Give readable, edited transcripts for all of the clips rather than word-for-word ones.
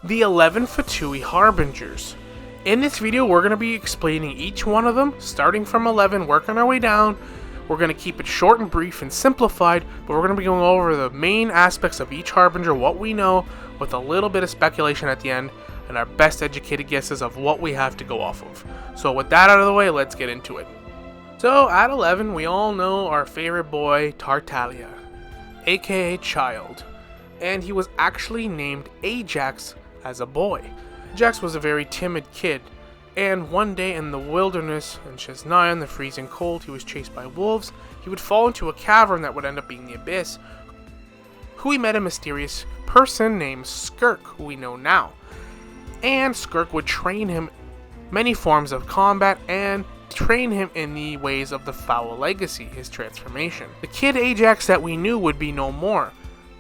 The 11 Fatui Harbingers. In this video, we're going to be explaining each one of them, starting from 11, working our way down. We're going to keep it short and brief and simplified, but we're going to be going over the main aspects of each Harbinger, what we know, with a little bit of speculation at the end, and our best educated guesses of what we have to go off of. So with that out of the way, let's get into it. So at 11, we all know our favorite boy, Tartaglia, aka Child, and he was actually named Ajax as a boy. Ajax was a very timid kid, and one day in the wilderness in Chesnaya in the freezing cold, he was chased by wolves. He would fall into a cavern that would end up being the Abyss, who he met a mysterious person named Skirk, who we know now. And Skirk would train him many forms of combat and train him in the ways of the Foul Legacy, his transformation. The kid Ajax that we knew would be no more.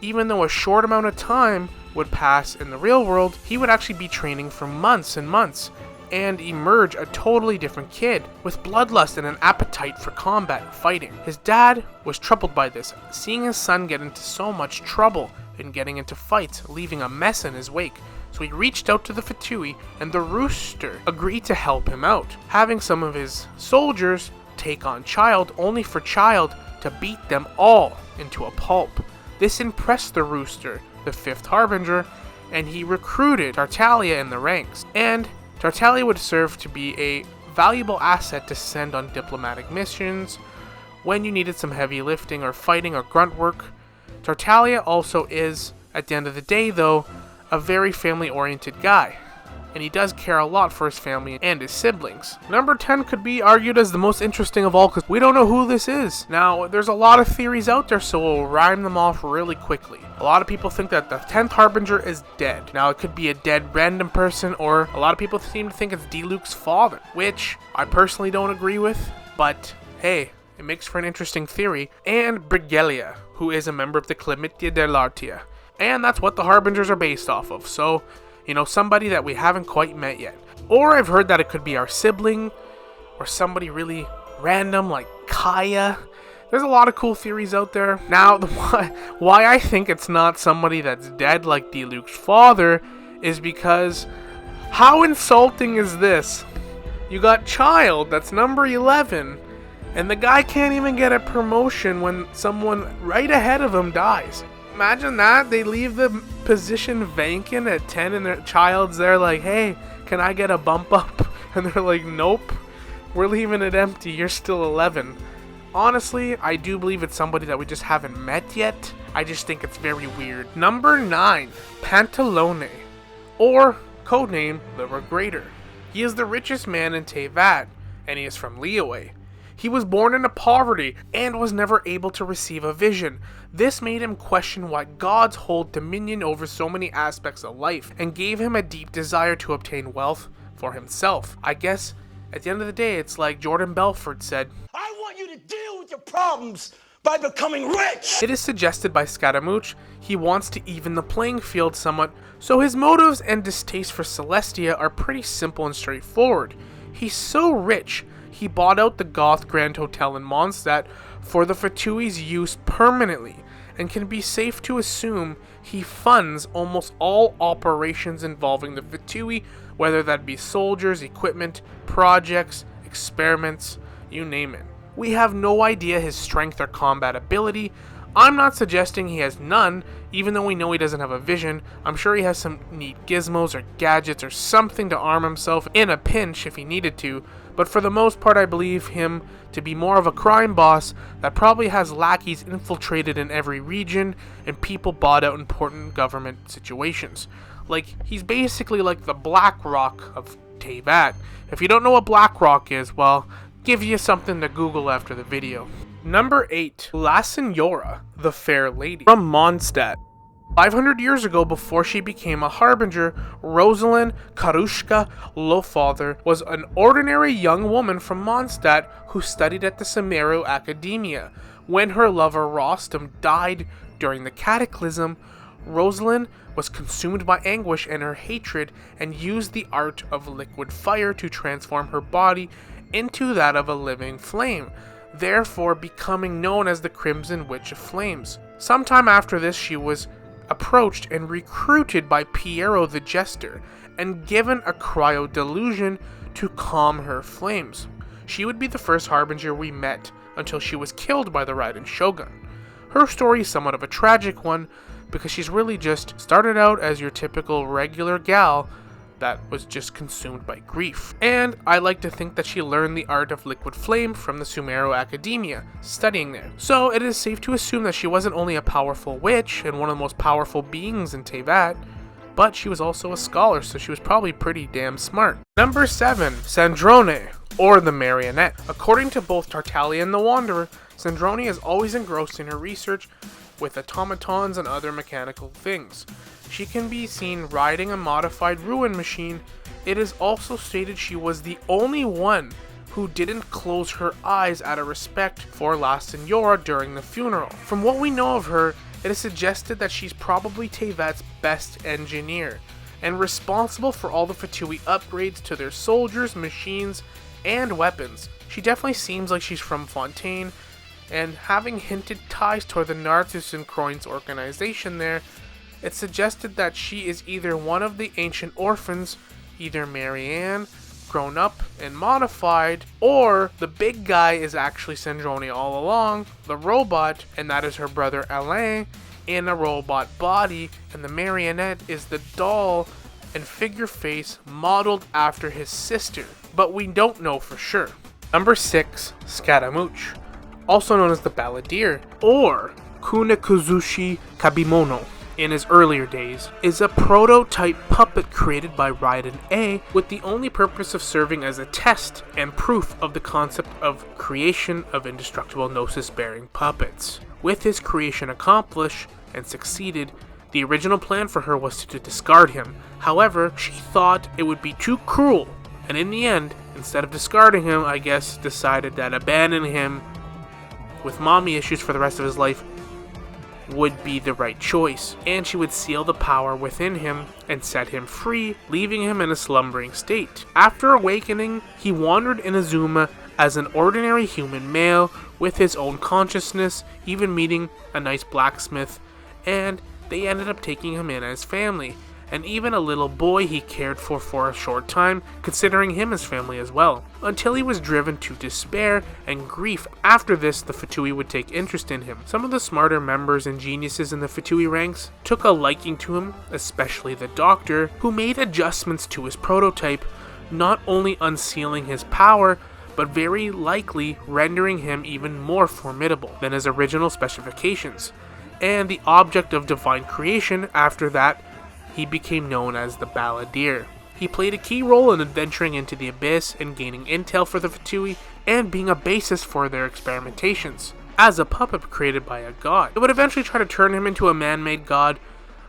Even though a short amount of time would pass in the real world, he would actually be training for months and months and emerge a totally different kid with bloodlust and an appetite for combat fighting. His dad was troubled by this, seeing his son get into so much trouble and getting into fights, leaving a mess in his wake. So he reached out to the Fatui, and the Rooster agreed to help him out, having some of his soldiers take on Child, only for Child to beat them all into a pulp. This impressed the Rooster, the 5th Harbinger, and he recruited Tartaglia in the ranks. And Tartaglia would serve to be a valuable asset to send on diplomatic missions when you needed some heavy lifting or fighting or grunt work. Tartaglia also is, at the end of the day though, a very family-oriented guy, and he does care a lot for his family and his siblings. Number 10 could be argued as the most interesting of all because we don't know who this is. Now, there's a lot of theories out there, so we'll rhyme them off really quickly. A lot of people think that the 10th Harbinger is dead. Now, it could be a dead random person, or a lot of people seem to think it's Diluc's father, which I personally don't agree with, but hey, it makes for an interesting theory. And Brigelia, who is a member of the Columbina dell'Artia. And that's what the Harbingers are based off of, so, you know, somebody that we haven't quite met yet. Or I've heard that it could be our sibling, or somebody really random like Kaya. There's a lot of cool theories out there. Now, why I think it's not somebody that's dead like Diluc's father is because, how insulting is this? You got Child, that's number 11, and the guy can't even get a promotion when someone right ahead of him dies. Imagine that, they leave the position vacant at 10 and their Child's there like, hey, can I get a bump up? And they're like, nope, we're leaving it empty, you're still 11. Honestly, I do believe it's somebody that we just haven't met yet. I just think it's very weird. Number 9, Pantalone, or codename the Regrator. He is the richest man in Teyvat, and he is from Liyue. He was born into poverty and was never able to receive a vision. This made him question why gods hold dominion over so many aspects of life and gave him a deep desire to obtain wealth for himself. I guess at the end of the day, it's like Jordan Belfort said, I want you to deal with your problems by becoming rich! It is suggested by Scaramouche he wants to even the playing field somewhat, so his motives and distaste for Celestia are pretty simple and straightforward. He's so rich, he bought out the Goth Grand Hotel in Mondstadt for the Fatui's use permanently, and can be safe to assume he funds almost all operations involving the Fatui, whether that be soldiers, equipment, projects, experiments, you name it. We have no idea his strength or combat ability. I'm not suggesting he has none, even though we know he doesn't have a vision. I'm sure he has some neat gizmos or gadgets or something to arm himself in a pinch if he needed to, but for the most part I believe him to be more of a crime boss that probably has lackeys infiltrated in every region and people bought out important government situations. Like, he's basically like the BlackRock of Teyvat. If you don't know what BlackRock is, well, give you something to Google after the video. Number 8, La Senora, the Fair Lady, from Mondstadt. 500 years ago, before she became a Harbinger, Rosalind Karushka Lowfather was an ordinary young woman from Mondstadt who studied at the Sumeru Academia. When her lover Rostam died during the Cataclysm, Rosalind was consumed by anguish and her hatred and used the art of liquid fire to transform her body into that of a living flame, therefore becoming known as the Crimson Witch of Flames. Sometime after this, she was approached and recruited by Piero the Jester and given a cryo delusion to calm her flames. She would be the first Harbinger we met until she was killed by the Raiden Shogun. Her story is somewhat of a tragic one because she's really just started out as your typical regular gal that was just consumed by grief. And I like to think that she learned the art of liquid flame from the Sumeru Academia, studying there. So it is safe to assume that she wasn't only a powerful witch and one of the most powerful beings in Teyvat, but she was also a scholar, so she was probably pretty damn smart. Number 7, Sandrone, or the Marionette. According to both Tartaglia and the Wanderer, Sandrone is always engrossed in her research with automatons and other mechanical things. She can be seen riding a modified ruin machine. It is also stated she was the only one who didn't close her eyes out of respect for La Senora during the funeral. From what we know of her, it is suggested that she's probably Teyvat's best engineer, and responsible for all the Fatui upgrades to their soldiers, machines, and weapons. She definitely seems like she's from Fontaine, and having hinted ties toward the Narcissus and Croynes organization there, it's suggested that she is either one of the ancient orphans, either Marianne, grown up and modified, or the big guy is actually Sandrone all along, the robot, and that is her brother Alain in a robot body, and the marionette is the doll and figure face modeled after his sister, but we don't know for sure. Number 6, Scaramouche, also known as the Balladeer, or Kunekuzushi Kabimono in his earlier days, is a prototype puppet created by Raiden A with the only purpose of serving as a test and proof of the concept of creation of indestructible Gnosis-bearing puppets. With his creation accomplished and succeeded, the original plan for her was to discard him. However, she thought it would be too cruel, and in the end, instead of discarding him, I guess decided that abandoning him with mommy issues for the rest of his life would be the right choice, and she would seal the power within him and set him free, leaving him in a slumbering state. After awakening, he wandered in Azuma as an ordinary human male with his own consciousness, even meeting a nice blacksmith, and they ended up taking him in as family, and even a little boy he cared for a short time, considering him as family as well, until he was driven to despair and grief. After this, the Fatui would take interest in him. Some of the smarter members and geniuses in the Fatui ranks took a liking to him, especially the Doctor, who made adjustments to his prototype, not only unsealing his power, but very likely rendering him even more formidable than his original specifications. And the object of divine creation, after that, he became known as the Balladeer. He played a key role in adventuring into the abyss and gaining intel for the Fatui and being a basis for their experimentations. As a puppet created by a god, it would eventually try to turn him into a man-made god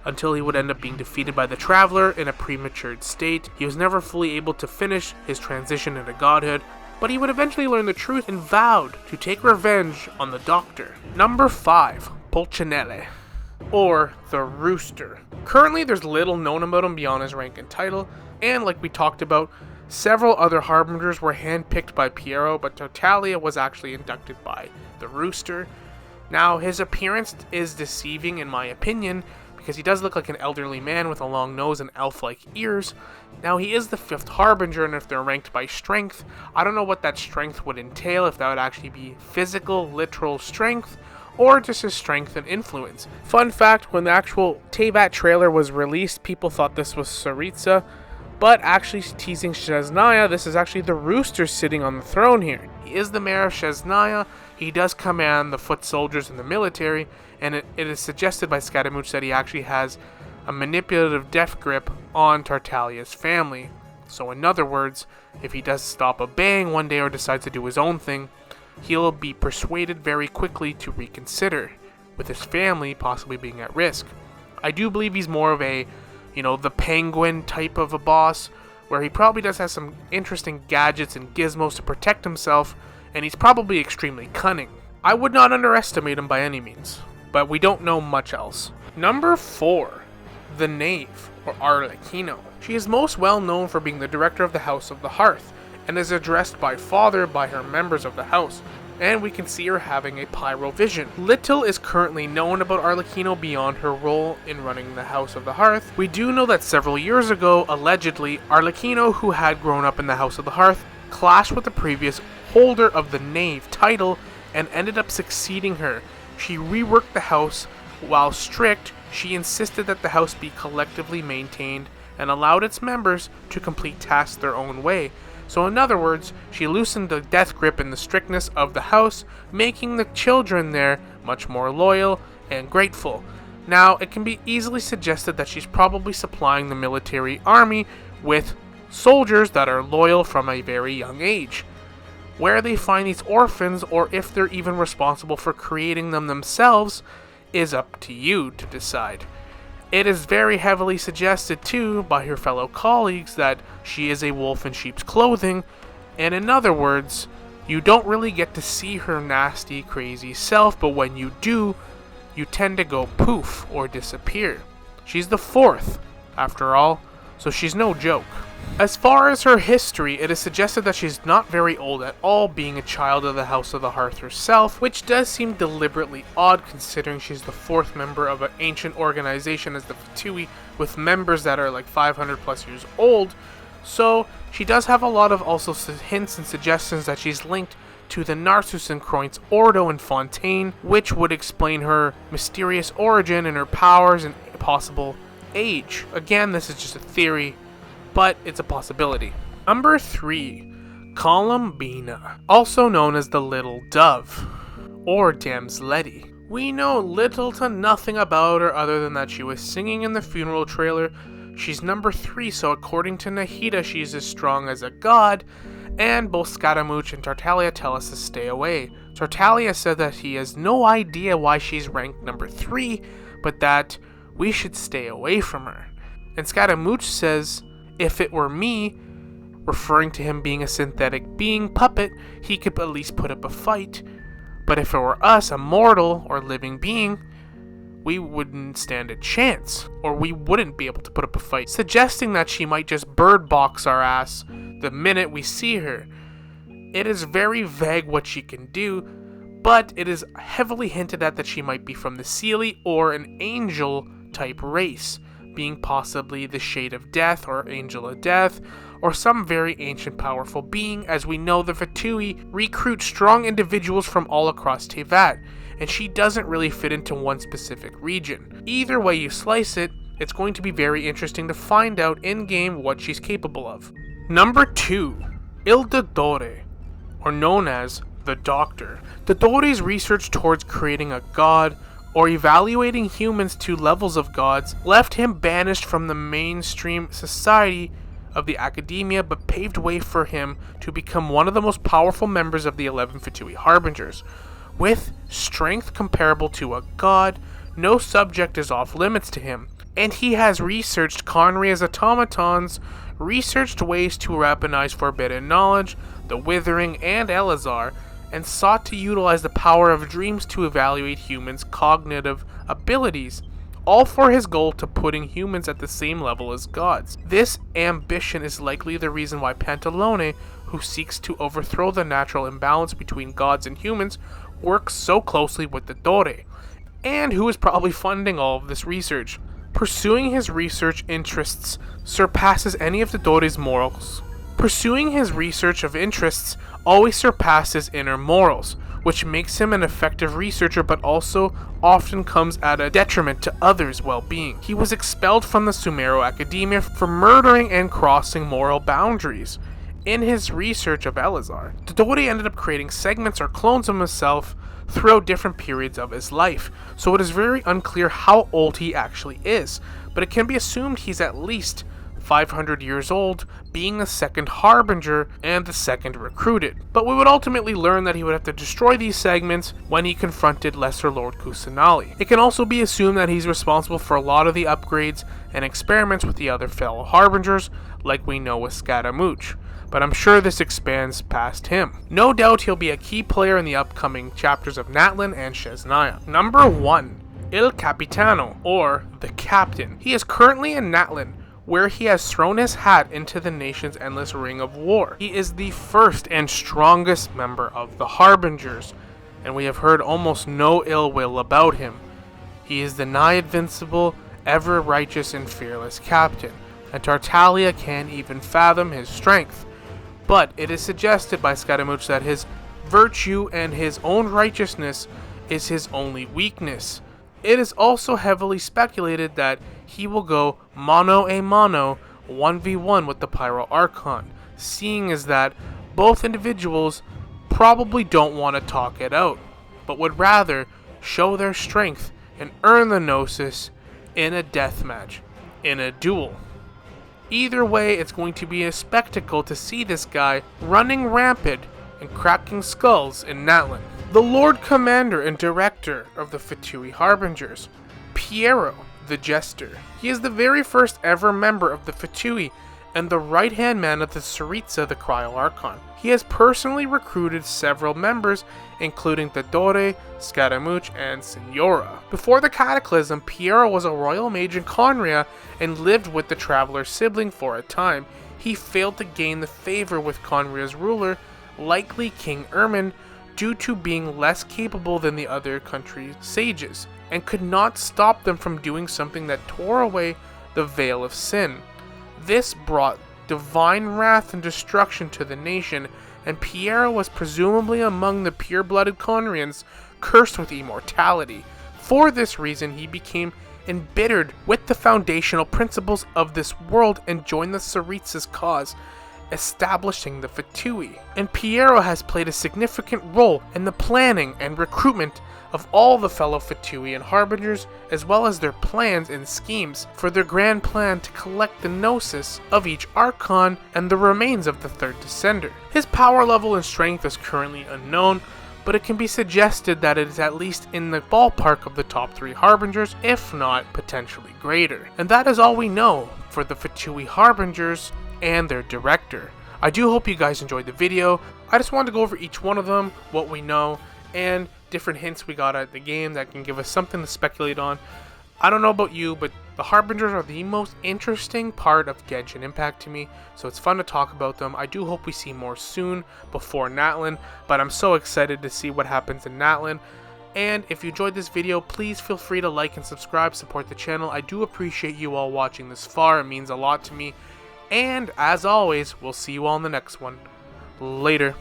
until he would end up being defeated by the Traveler in a prematured state. He was never fully able to finish his transition into godhood, but he would eventually learn the truth and vowed to take revenge on the Doctor. Number 5, Pulcinella, or the Rooster. Currently, there's little known about him beyond his rank and title, and like we talked about, several other Harbingers were handpicked by Piero, but Tartaglia was actually inducted by the Rooster. Now, his appearance is deceiving in my opinion, because he does look like an elderly man with a long nose and elf-like ears. Now, he is the 5th Harbinger, and if they're ranked by strength, I don't know what that strength would entail, if that would actually be physical, literal strength, or just his strength and influence. Fun fact, when the actual Teyvat trailer was released, people thought this was Tsaritsa, but actually teasing Shesnaya, this is actually the Rooster sitting on the throne here. He is the mayor of Shesnaya, he does command the foot soldiers in the military, and it is suggested by Scaramouche that he actually has a manipulative death grip on Tartaglia's family. So in other words, if he does stop obeying one day or decides to do his own thing, he'll be persuaded very quickly to reconsider, with his family possibly being at risk. I do believe he's more of a, the Penguin type of a boss, where he probably does have some interesting gadgets and gizmos to protect himself, and he's probably extremely cunning. I would not underestimate him by any means, but we don't know much else. Number 4, the Knave, or Arlecchino. She is most well known for being the director of the House of the Hearth, and is addressed by Father by her members of the house. and we can see her having a pyro vision. Little is currently known about Arlecchino beyond her role in running the House of the Hearth. We do know that several years ago, allegedly, Arlecchino, who had grown up in the House of the Hearth, clashed with the previous holder of the Knave title and ended up succeeding her. She reworked the house. While strict, she insisted that the house be collectively maintained and allowed its members to complete tasks their own way. So in other words, she loosened the death grip and the strictness of the house, making the children there much more loyal and grateful. Now, it can be easily suggested that she's probably supplying the military army with soldiers that are loyal from a very young age. Where they find these orphans, or if they're even responsible for creating them themselves, is up to you to decide. It is very heavily suggested too by her fellow colleagues that she is a wolf in sheep's clothing, and in other words, you don't really get to see her nasty, crazy self, but when you do, you tend to go poof or disappear. She's the fourth, after all, so she's no joke. As far as her history, it is suggested that she's not very old at all, being a child of the House of the Hearth herself, which does seem deliberately odd considering she's the fourth member of an ancient organization as the Fatui, with members that are like 500 plus years old. So she does have a lot of also hints and suggestions that she's linked to the Narcissus and Croynt's Ordo and Fontaine, which would explain her mysterious origin and her powers and possible age. Again, this is just a theory, but it's a possibility. Number 3. Columbina, also known as the Little Dove, or Damsletty. We know little to nothing about her other than that she was singing in the funeral trailer. She's number 3, so according to Nahida, she's as strong as a god, and both Scaramouche and Tartaglia tell us to stay away. Tartaglia said that he has no idea why she's ranked number 3, but that we should stay away from her. And Scaramouche says, if it were me, referring to him being a synthetic being puppet, he could at least put up a fight. But if it were us, a mortal or living being, we wouldn't stand a chance, or we wouldn't be able to put up a fight, suggesting that she might just bird box our ass the minute we see her. It is very vague what she can do, but it is heavily hinted at that she might be from the Seelie or an angel type race, being possibly the Shade of Death or Angel of Death, or some very ancient powerful being. As we know, the Fatui recruit strong individuals from all across Teyvat, and she doesn't really fit into one specific region. Either way you slice it, it's going to be very interesting to find out in-game what she's capable of. Number 2. Il Dottore, or known as the Doctor. Dottore's research towards creating a god, or evaluating humans to levels of gods, left him banished from the mainstream society of the academia, but paved way for him to become one of the most powerful members of the 11 Fatui Harbingers. With strength comparable to a god, no subject is off limits to him, and he has researched Conria's automatons, researched ways to weaponize forbidden knowledge, the Withering, and Elazar, and sought to utilize the power of dreams to evaluate humans' cognitive abilities, all for his goal to putting humans at the same level as gods. This ambition is likely the reason why Pantalone, who seeks to overthrow the natural imbalance between gods and humans, works so closely with the Dottore, and who is probably funding all of this research. Pursuing his research interests surpasses any of the Dottore's morals. Pursuing his research of interests always surpasses inner morals, which makes him an effective researcher but also often comes at a detriment to others' well-being. He was expelled from the Sumero Academia for murdering and crossing moral boundaries. In his research of Elazar, Dottore ended up creating segments or clones of himself throughout different periods of his life, so it is very unclear how old he actually is, but it can be assumed he's at least 500 years old, being the second Harbinger and the second recruited. But we would ultimately learn that he would have to destroy these segments when he confronted Lesser Lord Kusanali. It can also be assumed that he's responsible for a lot of the upgrades and experiments with the other fellow Harbingers, like we know with Scaramouche, but I'm sure this expands past him. No doubt he'll be a key player in the upcoming chapters of Natlan and Shesnaya. Number 1. Il Capitano, or the Captain. He is currently in Natlan, where he has thrown his hat into the nation's endless ring of war. He is the first and strongest member of the Harbingers, and we have heard almost no ill will about him. He is the nigh invincible, ever righteous and fearless captain, and Tartaglia can't even fathom his strength. But it is suggested by Scaramouche that his virtue and his own righteousness is his only weakness. It is also heavily speculated that he will go mano a mano 1v1 with the Pyro Archon, seeing as that both individuals probably don't want to talk it out, but would rather show their strength and earn the Gnosis in a deathmatch, in a duel. Either way, it's going to be a spectacle to see this guy running rampant and cracking skulls in Natlan. The Lord Commander and Director of the Fatui Harbingers, Piero the Jester. He is the very first ever member of the Fatui and the right-hand man of the Tsaritsa, the Cryo Archon. He has personally recruited several members, including the Dore, Scaramouche, and Signora. Before the Cataclysm, Piero was a royal mage in Conria and lived with the Traveler's sibling for a time. He failed to gain the favor with Conria's ruler, likely King Ermin, due to being less capable than the other country's sages, and could not stop them from doing something that tore away the veil of sin. This brought divine wrath and destruction to the nation, and Piero was presumably among the pure-blooded Conrians cursed with immortality. For this reason, he became embittered with the foundational principles of this world and joined the Tsaritsa's cause, establishing the Fatui. And Piero has played a significant role in the planning and recruitment of all the fellow Fatui and Harbingers, as well as their plans and schemes for their grand plan to collect the Gnosis of each Archon and the remains of the third Descender. His power level and strength is currently unknown, but it can be suggested that it is at least in the ballpark of the top 3 Harbingers, if not potentially greater. And that is all we know for the Fatui Harbingers and their director. I do hope you guys enjoyed the video. I just wanted to go over each one of them, what we know, and different hints we got at the game that can give us something to speculate on. I don't know about you, but the Harbingers are the most interesting part of Genshin Impact to me, so it's fun to talk about them. I do hope we see more soon before Natlan, but I'm so excited to see what happens in Natlan. And if you enjoyed this video, please feel free to like and subscribe, support the channel. I do appreciate you all watching this far. It means a lot to me. And as always, we'll see you all in the next one. Later.